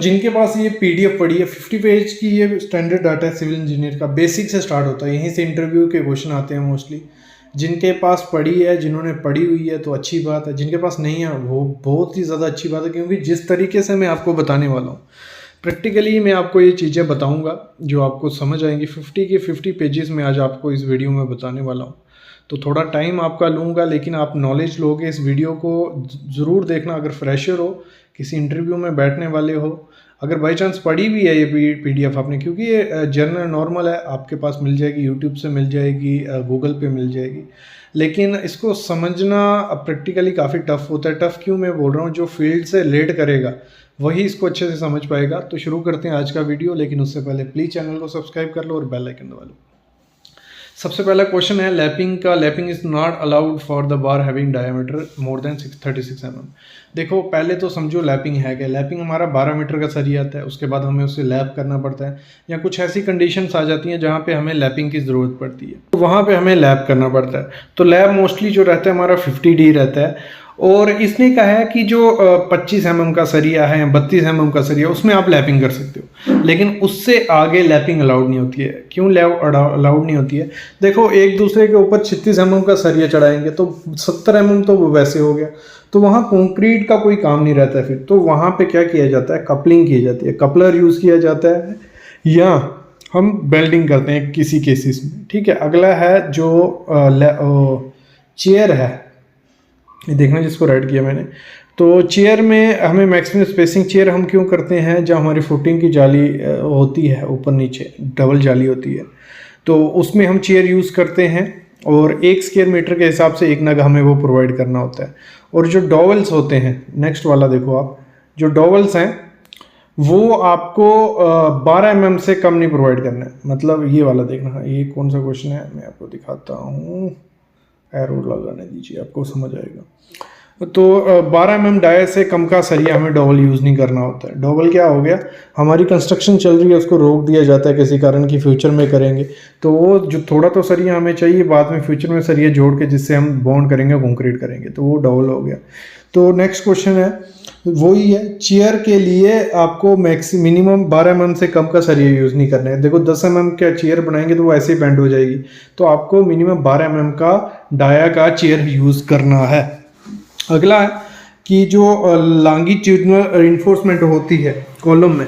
जिनके पास ये पीडीएफ पड़ी है 50 पेज की, ये स्टैंडर्ड डाटा है सिविल इंजीनियर का, बेसिक से स्टार्ट होता है, यहीं से इंटरव्यू के क्वेश्चन आते हैं मोस्टली। जिनके पास पढ़ी है, जिन्होंने पढ़ी हुई है तो अच्छी बात है, जिनके पास नहीं है वो बहुत ही ज़्यादा अच्छी बात है, क्योंकि जिस तरीके से मैं आपको बताने वाला हूँ प्रैक्टिकली मैं आपको ये चीज़ें बताऊँगा जो आपको समझ आएंगी। 50 के 50 पेजेस में आज आपको इस वीडियो में बताने वाला हूँ, तो थोड़ा टाइम आपका लूँगा, लेकिन आप नॉलेज लोगे। इस वीडियो को ज़रूर देखना। अगर फ्रेशर हो, किसी इंटरव्यू में बैठने वाले हो, अगर बाई चांस पढ़ी भी है ये पीडीएफ आपने, क्योंकि ये जनरल नॉर्मल है, आपके पास मिल जाएगी, यूट्यूब से मिल जाएगी, गूगल पे मिल जाएगी, लेकिन इसको समझना प्रैक्टिकली काफ़ी टफ होता है। टफ क्यों मैं बोल रहा हूँ, जो फील्ड से रिलेट करेगा वही इसको अच्छे से समझ पाएगा। तो शुरू करते हैं आज का वीडियो, लेकिन उससे पहले प्लीज़ चैनल को सब्सक्राइब कर लो और बेल आइकन दबा लो। सबसे पहला क्वेश्चन है लैपिंग का। Lapping is not allowed for the bar having diameter more than 36 mm। देखो पहले तो समझो लैपिंग है क्या। लैपिंग हमारा 12 मीटर का सरिया आता है, उसके बाद हमें उसे लैप करना पड़ता है, या कुछ ऐसी कंडीशंस आ जाती हैं जहाँ पे हमें लैपिंग की ज़रूरत पड़ती है, तो वहाँ पे हमें लैप करना पड़ता है। तो लैप मोस्टली जो रहता है हमारा 50D रहता है, और इसने कहा है कि जो 25 mm का सरिया है, 32 mm का सरिया, उसमें आप लैपिंग कर सकते हो, लेकिन उससे आगे लैपिंग अलाउड नहीं होती है। क्यों अलाउड नहीं होती है? देखो एक दूसरे के ऊपर 36 mm का सरिया चढ़ाएंगे तो 70 mm तो वैसे हो गया, तो वहाँ कंक्रीट का कोई काम नहीं रहता है। फिर तो वहाँ पे क्या किया जाता है, कपलिंग की जाती है, कपलर यूज़ किया जाता है, या हम बेल्डिंग करते हैं किसी केसेस में। ठीक है, अगला है जो चेयर है, ये देखना जिसको राइट किया मैंने। तो चेयर में हमें मैक्सिमम स्पेसिंग, चेयर हम क्यों करते हैं, जहाँ हमारी फुटिंग की जाली होती है, ऊपर नीचे डबल जाली होती है, तो उसमें हम चेयर यूज़ करते हैं, और 1 स्क्वायर मीटर के हिसाब से 1 नग हमें वो प्रोवाइड करना होता है। और जो डॉवल्स होते हैं, नेक्स्ट वाला देखो आप, जो डॉवल्स हैं वो आपको 12 mm से कम नहीं प्रोवाइड करना है। मतलब ये वाला देखना, ये कौन सा क्वेश्चन है मैं आपको दिखाता हूँ, एरो लगाने दीजिए, आपको समझ आएगा। तो 12 mm डाया से कम का सरिया हमें डबल यूज़ नहीं करना होता है। डबल क्या हो गया, हमारी कंस्ट्रक्शन चल रही है, उसको रोक दिया जाता है किसी कारण की फ्यूचर में करेंगे, तो वो जो थोड़ा तो सरिया हमें चाहिए, बाद में फ्यूचर में सरिया जोड़ के जिससे हम बॉन्ड करेंगे, कंक्रीट करेंगे, तो वो डबल हो गया। तो नेक्स्ट क्वेश्चन है वही है, चेयर के लिए आपको मिनिमम 12 mm से कम का सरिया यूज़ नहीं करना है। देखो 10 mm का चेयर बनाएंगे तो वो ऐसे ही बेंड हो जाएगी, तो आपको मिनिमम 12 mm का डाया का चेयर यूज़ करना है। अगला है कि जो लॉन्गिट्यूडिनल रिइंफोर्समेंट होती है कॉलम में,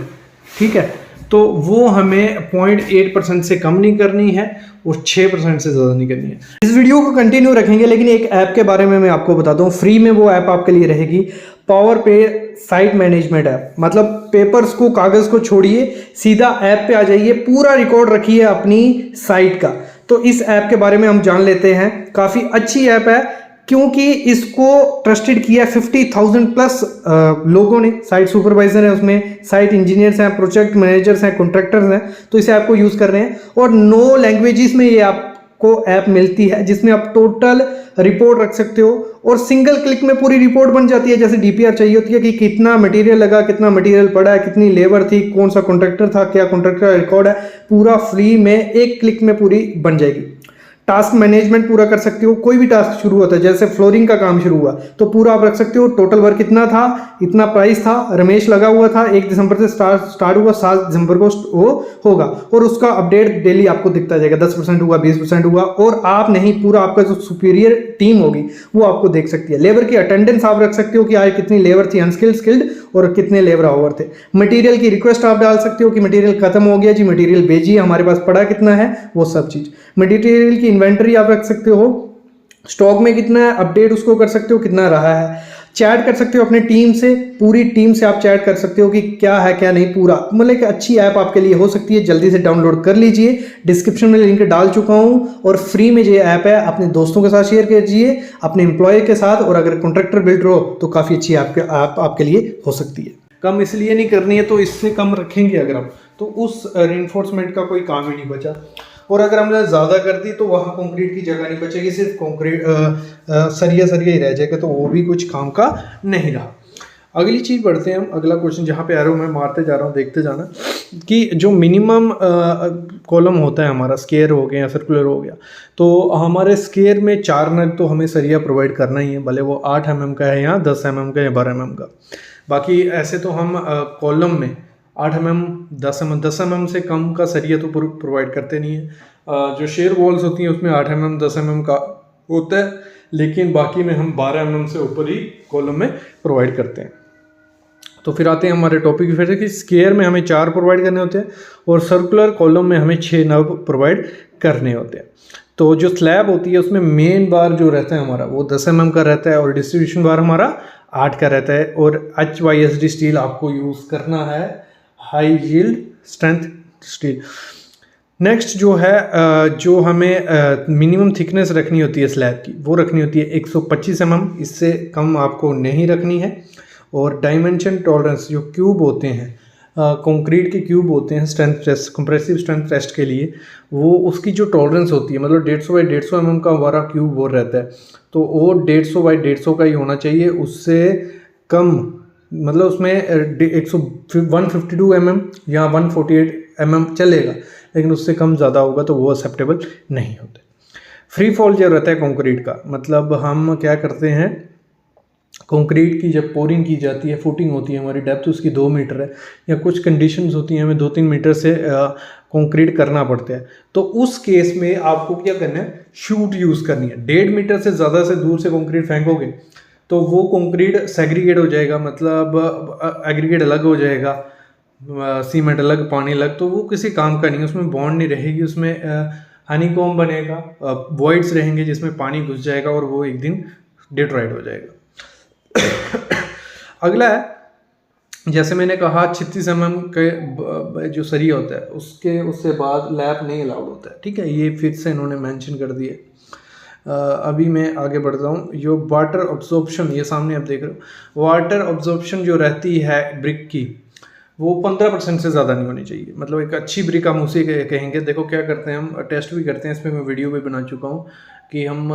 ठीक है, तो वो हमें 0.8% से कम नहीं करनी है और 6% से ज़्यादा नहीं करनी है। इस वीडियो को कंटिन्यू रखेंगे, लेकिन एक ऐप के बारे में मैं आपको बताता हूँ, फ्री में वो ऐप आपके लिए रहेगी, पावर पे साइट मैनेजमेंट ऐप। मतलब पेपर्स को, कागज़ को छोड़िए, सीधा ऐप पे आ जाइए, पूरा रिकॉर्ड रखिए अपनी साइट का। तो इस ऐप के बारे में हम जान लेते हैं। काफ़ी अच्छी ऐप है, क्योंकि इसको ट्रस्टेड किया 50,000 प्लस लोगों ने। साइट सुपरवाइजर है उसमें, साइट इंजीनियर्स हैं, प्रोजेक्ट मैनेजर्स हैं, कॉन्ट्रैक्टर्स हैं, तो इस ऐप को यूज़ कर रहे हैं। और 9 लैंग्वेजेस में ये आपको ऐप मिलती है, जिसमें आप टोटल रिपोर्ट रख सकते हो, और सिंगल क्लिक में पूरी रिपोर्ट बन जाती है। जैसे डीपीआर चाहिए होती है कि कितना मटेरियल लगा, कितना मटेरियल पड़ा है, कितनी लेबर थी, कौन सा कॉन्ट्रैक्टर था, क्या कॉन्ट्रैक्टर का रिकॉर्ड है, पूरा फ्री में 1 क्लिक में पूरी बन जाएगी। टास्क मैनेजमेंट पूरा कर सकते हो, कोई भी टास्क शुरू होता है, जैसे फ्लोरिंग का काम शुरू हुआ तो पूरा आप रख सकते हो, टोटल वर्क कितना था, इतना प्राइस था, रमेश लगा हुआ था, 1 दिसंबर से स्टार्ट हुआ, 7 दिसंबर को वो होगा, और उसका अपडेट डेली आपको दिखता जाएगा, 10% हुआ, 20% हुआ, और आप नहीं, पूरा आपका जो सुपीरियर टीम होगी वो आपको देख सकती है। लेबर की अटेंडेंस आप रख सकते हो कि आज कितनी लेबर थी अनस्किल्ड, स्किल्ड, और कितने लेबर आवर थे। मटेरियल की रिक्वेस्ट आप डाल सकते हो कि मटेरियल खत्म हो गया जी, मटेरियल भेजिए, हमारे पास पड़ा कितना है, वो सब चीज़। मटेरियल की इन्वेंटरी आप रख सकते हो, स्टॉक में कितना है, अपडेट उसको कर सकते हो कितना रहा है। चैट कर सकते हो अपने टीम से, पूरी टीम से आप चैट कर सकते हो कि क्या है क्या नहीं, पूरा। मतलब एक अच्छी ऐप आपके लिए हो सकती है, जल्दी से डाउनलोड कर लीजिए, डिस्क्रिप्शन में लिंक डाल चुका हूँ, और फ्री में ये ऐप है, अपने दोस्तों के साथ शेयर कीजिए, अपने एम्प्लॉय के साथ, और अगर कॉन्ट्रैक्टर बिल्डर हो तो काफ़ी अच्छी ऐप आपके लिए हो सकती है। कम इसलिए नहीं करनी है, तो इससे कम रखेंगे अगर आप, तो उस रिइंफोर्समेंट का कोई काम ही नहीं बचा। और अगर हमने ज़्यादा कर दी तो वहाँ कंक्रीट की जगह नहीं बचेगी, सिर्फ कंक्रीट सरिया ही रह जाएगा, तो वो भी कुछ काम का नहीं रहा। अगली चीज़ बढ़ते हैं हम, अगला क्वेश्चन जहाँ पे एरो मैं मारते जा रहा हूँ, देखते जाना, कि जो मिनिमम कॉलम होता है हमारा, स्क्वायर हो गया या सर्कुलर हो गया, तो हमारे स्क्वायर में 4 नग तो हमें सरिया प्रोवाइड करना ही है, भले वो 8 mm का है या 10 mm का या 12 mm का। बाकी ऐसे तो हम कॉलम में 8 mm 10 mm से कम का सरिया तो प्रोवाइड करते नहीं है। जो शेयर वॉल्स होती हैं उसमें 8 mm 10 mm का होता है, लेकिन बाकी में हम 12 mm से ऊपर ही कॉलम में प्रोवाइड करते हैं। तो फिर आते हैं हमारे टॉपिक की फिर से कि स्क्वायर में हमें 4 प्रोवाइड करने होते हैं और सर्कुलर कॉलम में हमें 6 नब प्रोवाइड करने होते हैं। तो जो स्लैब होती है उसमें मेन बार जो रहता है हमारा वो 10 mm का रहता है और डिस्ट्रीब्यूशन बार हमारा 8 का रहता है। और HYSD स्टील आपको यूज़ करना है, high yield strength steel. Next जो है जो हमें मिनिमम थिकनेस रखनी होती है स्लैब की, वो रखनी होती है 125 mm, इससे कम आपको नहीं रखनी है। और डायमेंशन टॉलरेंस जो क्यूब होते हैं, कंक्रीट के क्यूब होते हैं strength test, compressive strength test के लिए, वो उसकी जो टॉलरेंस होती है मतलब 150 बाई 150 mm का हमारा क्यूब वो रहता है, तो वो 150 बाई 150 का ही होना चाहिए। उससे कम मतलब उसमें 152 mm या 148 mm चलेगा, लेकिन उससे कम ज़्यादा होगा तो वो एक्सेप्टेबल नहीं होते। फ्री फॉल जो रहता है कंक्रीट का, मतलब हम क्या करते हैं, कंक्रीट की जब पोरिंग की जाती है, फुटिंग होती है, हमारी डेप्थ उसकी 2 मीटर है या कुछ कंडीशंस होती हैं हमें 2-3 मीटर से कंक्रीट करना पड़ता है, तो उस केस में आपको क्या करना है, शूट यूज़ करनी है। 1.5 मीटर से ज़्यादा से दूर से कंक्रीट फेंकोगे तो वो कंक्रीट सेग्रीगेट हो जाएगा, मतलब एग्रीगेट अलग हो जाएगा, सीमेंट अलग, पानी अलग, तो वो किसी काम का नहीं, उसमें बॉन्ड नहीं रहेगी, उसमें हनीकॉम्ब बनेगा, वॉइड्स रहेंगे जिसमें पानी घुस जाएगा और वो एक दिन डिट्रॉइड हो जाएगा। अगला है, जैसे मैंने कहा 36 mm के जो सरिया होता है उससे बाद लैप नहीं अलाउड होता है, ठीक है, ये फिर से इन्होंने मेंशन कर दिए। अभी मैं आगे बढ़ता हूँ। जो वाटर ऑब्जॉर्प्शन, ये सामने आप देख रहे हो, वाटर ऑब्जॉर्प्शन जो रहती है ब्रिक की वो 15% से ज़्यादा नहीं होनी चाहिए। मतलब एक अच्छी ब्रिक हम उसे कहेंगे। देखो क्या करते हैं, हम टेस्ट भी करते हैं, इस पर मैं वीडियो भी बना चुका हूँ कि हम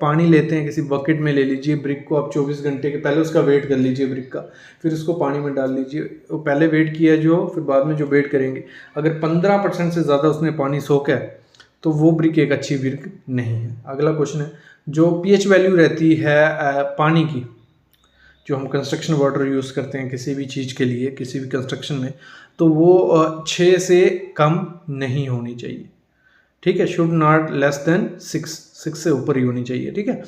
पानी लेते हैं, किसी बकेट में ले लीजिए ब्रिक को आप 24 घंटे के पहले उसका वेट कर लीजिए ब्रिक का, फिर उसको पानी में डाल लीजिए। वो पहले वेट किया जो, फिर बाद में जो वेट करेंगे, अगर 15% से ज़्यादा उसने पानी सोखा है तो वो ब्रिक एक अच्छी ब्रिक नहीं है। अगला क्वेश्चन है, जो पीएच वैल्यू रहती है पानी की, जो हम कंस्ट्रक्शन वाटर यूज़ करते हैं किसी भी चीज़ के लिए, किसी भी कंस्ट्रक्शन में, तो वो 6 से कम नहीं होनी चाहिए, ठीक है, शुड नॉट लेस देन 6 से ऊपर ही होनी चाहिए, ठीक है।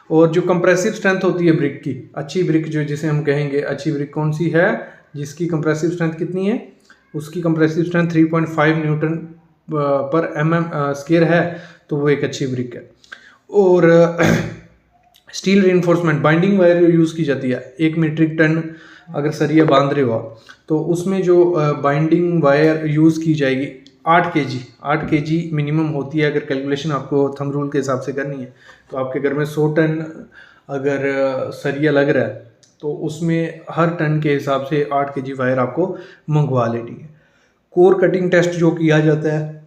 और जो कंप्रेसिव स्ट्रेंथ होती है ब्रिक की, अच्छी ब्रिक जो जिसे हम कहेंगे अच्छी ब्रिक कौन सी है, जिसकी कंप्रेसिव स्ट्रेंथ कितनी है, उसकी कंप्रेसिव स्ट्रेंथ 3.5 न्यूटन पर स्क्वायर है, तो वो एक अच्छी ब्रिक है। और स्टील रीइंफोर्समेंट बाइंडिंग वायर जो यूज़ की जाती है, 1 मीट्रिक टन अगर सरिया बांध रहे हो आप, तो उसमें जो बाइंडिंग वायर यूज़ की जाएगी 8 kg मिनिमम होती है। अगर कैलकुलेशन आपको थंब रूल के हिसाब से करनी है तो आपके घर में 100 टन अगर सरिया लग रहा है तो उसमें हर टन के हिसाब से 8 kg वायर आपको मंगवा लेनी है। कोर कटिंग टेस्ट जो किया जाता है,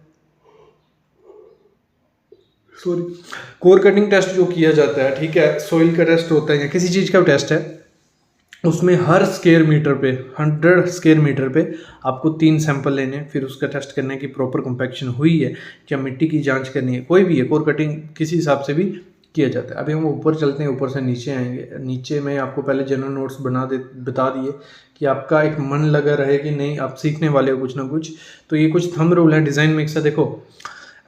कोर कटिंग टेस्ट जो किया जाता है, ठीक है, सॉइल का टेस्ट होता है या किसी चीज़ का टेस्ट है, उसमें हर स्क्वायर मीटर पे 100 स्क्वायर मीटर पे आपको 3 सैंपल लेने हैं, फिर उसका टेस्ट करने की प्रॉपर कॉम्पैक्शन हुई है क्या, मिट्टी की जांच करनी है, कोई भी है, कोर कटिंग किसी हिसाब से भी किया जाता है। अभी हम ऊपर चलते हैं, ऊपर से नीचे आएंगे। नीचे में आपको पहले जनरल नोट्स बता दिए कि आपका एक मन लगा रहे कि नहीं आप सीखने वाले हो कुछ ना कुछ। तो ये कुछ थंब रूल है, डिज़ाइन मिक्स है। देखो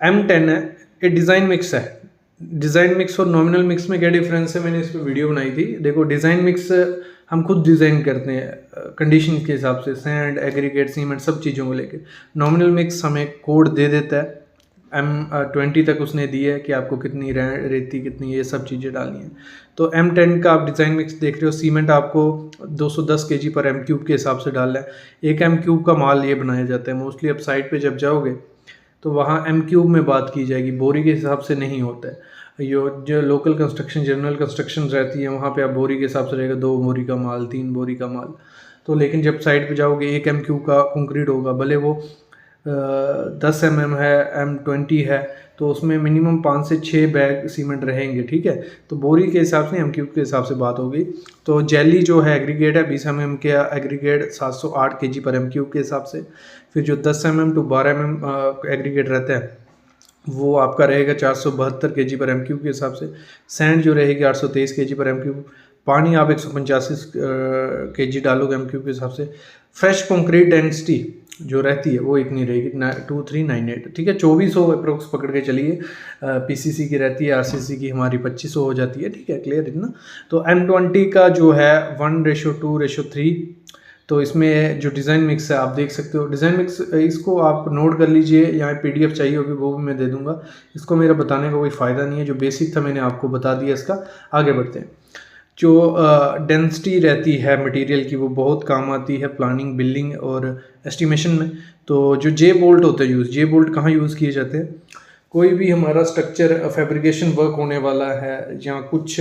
M10 है, ये डिज़ाइन मिक्स है। डिज़ाइन मिक्स और नॉमिनल मिक्स में क्या डिफरेंस है, मैंने इस पर वीडियो बनाई थी। देखो डिज़ाइन मिक्स हम खुद डिज़ाइन करते हैं कंडीशन के हिसाब से, सैंड, एग्रीगेट, सीमेंट, सब चीज़ों को लेकर। नॉमिनल मिक्स हमें कोड दे देता है, M20 तक उसने दी है कि आपको कितनी रेती, कितनी ये सब चीज़ें डालनी है। तो M10 का आप डिज़ाइन मिक्स देख रहे हो। सीमेंट आपको 210 kg पर M³ के हिसाब से डालना है। 1 M³ का माल ये बनाया जाता है। मोस्टली आप साइट पे जब जाओगे तो वहाँ M³ में बात की जाएगी, बोरी के हिसाब से नहीं होता है। जो लोकल कंस्ट्रक्शन, जनरल कंस्ट्रक्शन रहती है, वहाँ पे आप बोरी के हिसाब से रहेगा, 2 बोरी का माल, 3 बोरी का माल। तो लेकिन जब साइड पे जाओगे 1 M³ का कंक्रीट होगा, भले वो 10 mm है, M20 है, तो उसमें मिनिमम 5 से 6 बैग सीमेंट रहेंगे, ठीक है। तो बोरी के हिसाब से, M³ के हिसाब से बात होगी। तो जेली जो है एग्रीगेट है 20 mm के एग्रीगेट 708 kg पर M³ के हिसाब से। फिर जो 10 mm to 12 mm एग्रीगेट रहता है वो आपका रहेगा 472 kg पर M³ के हिसाब से। सैंड जो रहेगी 823 kg पर M³। पानी आप 185 kg डालोगे MQ के हिसाब से। फ्रेश कंक्रीट डेंसिटी जो रहती है वो इतनी रहेगी 2398, ठीक है, 2400 अप्रोक्स पकड़ के चलिए। PCC की रहती है, RCC की हमारी 2500 हो जाती है, ठीक है, क्लियर इतना। तो M20 का जो है 1:2:3, तो इसमें जो डिज़ाइन मिक्स है आप देख सकते हो। डिज़ाइन मिक्स इसको आप नोट कर लीजिए, यहाँ PDF चाहिए होगी वो भी मैं दे दूँगा। इसको मेरा बताने का कोई फ़ायदा नहीं है, जो बेसिक था मैंने आपको बता दिया इसका। आगे बढ़ते हैं। जो डेंसिटी रहती है मटेरियल की वो बहुत काम आती है प्लानिंग, बिल्डिंग और एस्टिमेशन में। तो जो जे बोल्ट होते हैं जे बोल्ट कहाँ यूज़ किए जाते हैं? कोई भी हमारा स्ट्रक्चर फैब्रिकेशन वर्क होने वाला है या कुछ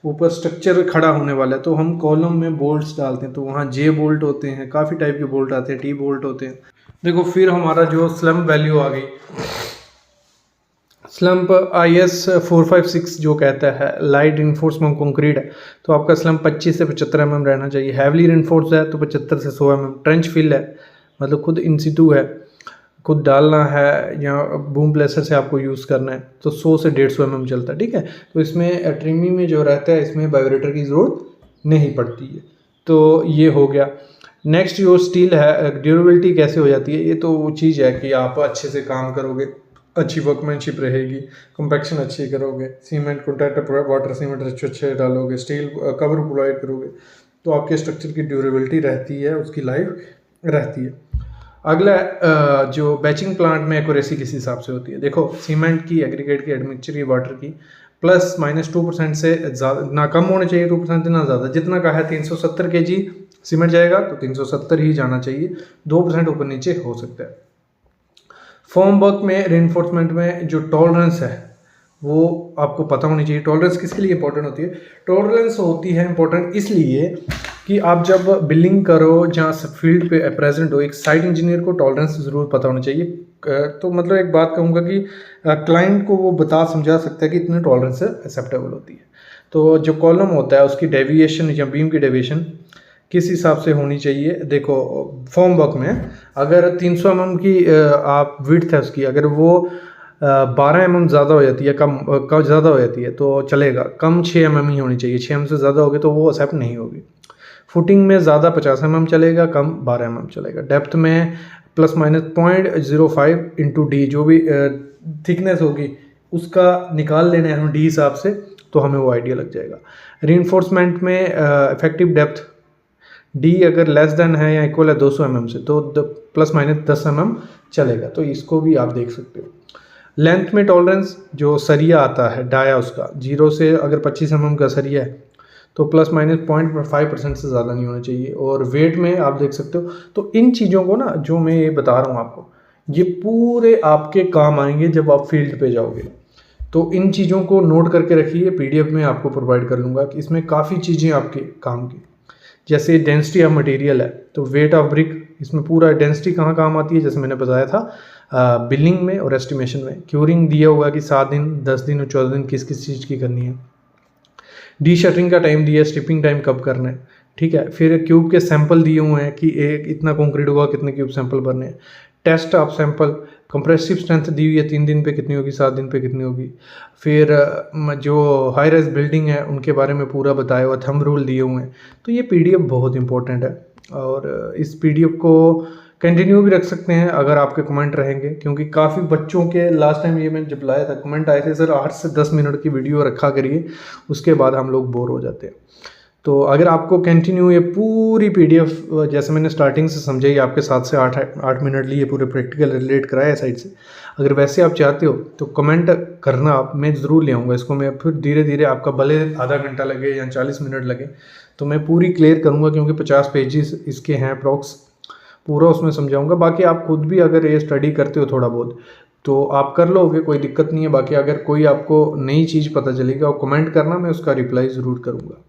ऊपर स्ट्रक्चर खड़ा होने वाला है तो हम कॉलम में बोल्ट्स डालते हैं, तो वहाँ जे बोल्ट होते हैं, काफ़ी टाइप के बोल्ट आते हैं, टी बोल्ट होते हैं। देखो फिर हमारा जो स्लम्प वैल्यू आ गई, स्लम्प IS 456 जो कहता है लाइट इन्फोर्समेंट कंक्रीट है, तो आपका स्लम्प 25 से 75 mm रहना चाहिए। हैवली इन्फोर्स है तो 75 से 100 mm। ट्रेंच फिल है मतलब खुद इन सिटू है, खुद डालना है या बूम प्लेसर से आपको यूज़ करना है तो 100 से 150 mm चलता है, ठीक है। तो इसमें ट्रिमी में जो रहता है इसमें वाइब्रेटर की ज़रूरत नहीं पड़ती है। तो ये हो गया। नेक्स्ट जो स्टील है, ड्यूरेबिलिटी कैसे हो जाती है, ये तो वो चीज़ है कि आप अच्छे से काम करोगे, अच्छी वर्कमैनशिप रहेगी, कंपैक्शन अच्छी करोगे, सीमेंट कॉन्टैक्ट वाटर सीमेंट अच्छे डालोगे, स्टील कवर प्रोवाइड करोगे तो आपके स्ट्रक्चर की ड्यूरेबिलिटी रहती है, उसकी लाइफ रहती है। अगला जो बैचिंग प्लांट में एक्यूरेसी किस हिसाब से होती है? देखो सीमेंट की, एग्रीगेट की, एडमिक्सचर की, वाटर की ±2% से ज़्यादा ना कम होने चाहिए, 2% ना ज़्यादा। जितना का है 370 kg सीमेंट जाएगा तो 370 ही जाना चाहिए, 2% ऊपर नीचे हो सकता है। फॉर्म वर्क में रेनफोर्समेंट में जो टॉलरेंस है वो आपको पता होनी चाहिए। टॉलरेंस किसके लिए इंपॉर्टेंट होती है? टॉलरेंस होती है इंपॉर्टेंट इसलिए कि आप जब बिल्डिंग करो जहाँ फील्ड पे प्रेजेंट हो, एक साइट इंजीनियर को टॉलरेंस ज़रूर पता होना चाहिए। तो मतलब एक बात कहूँगा कि क्लाइंट को वो बता समझा सकता है कि इतनी टॉलरेंस से एक्सेप्टेबल होती है। तो जो कॉलम होता है उसकी डेविएशन या बीम की डेविएशन किस हिसाब से होनी चाहिए? देखो फॉर्म वर्क में अगर 300 mm की आप विड्थ है उसकी, अगर वो 12 mm ज़्यादा हो जाती है, कम ज़्यादा हो जाती है तो चलेगा, कम 6 mm ही होनी चाहिए। 6 mm से ज़्यादा होगी तो वो एक्सेप्ट नहीं होगी। फुटिंग में ज़्यादा 50 mm चलेगा, कम 12 mm चलेगा। डेप्थ में ±0.05 × D जो भी थिकनेस होगी उसका निकाल लेना है हम D हिसाब से, तो हमें वो आइडिया लग जाएगा। रीइंफोर्समेंट में इफेक्टिव डेप्थ D अगर लेस देन है या इक्वल है 200 mm से तो ±10 mm चलेगा, तो इसको भी आप देख सकते हो। लेंथ में टॉलरेंस जो सरिया आता है डाया उसका 0 से अगर 25 mm का सरिया है तो ±0.5% से ज़्यादा नहीं होना चाहिए। और वेट में आप देख सकते हो। तो इन चीज़ों को ना जो मैं ये बता रहा हूँ आपको, ये पूरे आपके काम आएंगे जब आप फील्ड पे जाओगे। तो इन चीज़ों को नोट करके रखिए, PDF में आपको प्रोवाइड कर लूँगा कि इसमें काफ़ी चीज़ें आपके काम की, जैसे डेंसिटी ऑफ मटेरियल है तो वेट ऑफ ब्रिक, इसमें पूरा डेंसिटी कहाँ काम आती है, जैसे मैंने बताया था बिल्डिंग में और एस्टिमेशन में। क्यूरिंग दिया होगा कि 7 दिन, 10 दिन और 14 दिन किस किस चीज़ की करनी है। डी शटरिंग का टाइम दिया है, स्ट्रिपिंग टाइम कब करना है, ठीक है। फिर क्यूब के सैंपल दिए हुए हैं कि एक इतना कंक्रीट होगा, कितने क्यूब सैंपल भरने हैं। Test of sample, compressive strength दी हुई है 3 दिन पे कितनी होगी, 7 दिन पे कितनी होगी। फिर जो हाई राइज बिल्डिंग है उनके बारे में पूरा बताया हुआ, थंब रूल दिए हुए हैं। तो ये PDF बहुत इंपॉर्टेंट है और इस PDF को कंटिन्यू भी रख सकते हैं अगर आपके कमेंट रहेंगे, क्योंकि काफ़ी बच्चों के लास्ट टाइम ये मैंने जब लाया था कमेंट आए थे, सर 8 से 10 मिनट की वीडियो रखा करिए, उसके बाद हम लोग बोर हो जाते हैं। तो अगर आपको कंटिन्यू ये पूरी PDF जैसे मैंने स्टार्टिंग से समझाई, आपके 7 से 8 मिनट लिए पूरे प्रैक्टिकल रिलेट कराया साइड से, अगर वैसे आप चाहते हो तो कमेंट करना आप, मैं ज़रूर ले आऊँगा इसको। मैं फिर धीरे धीरे आपका भले आधा घंटा लगे या 40 मिनट लगे तो मैं पूरी क्लियर करूँगा, क्योंकि 50 पेजेस इसके हैं अप्रॉक्स, पूरा उसमें समझाऊँगा। बाकी आप खुद भी अगर ये स्टडी करते हो थोड़ा बहुत तो आप कर लोगे, कोई दिक्कत नहीं है। बाकी अगर कोई आपको नई चीज़ पता चलेगा और कमेंट करना, मैं उसका रिप्लाई ज़रूर करूँगा।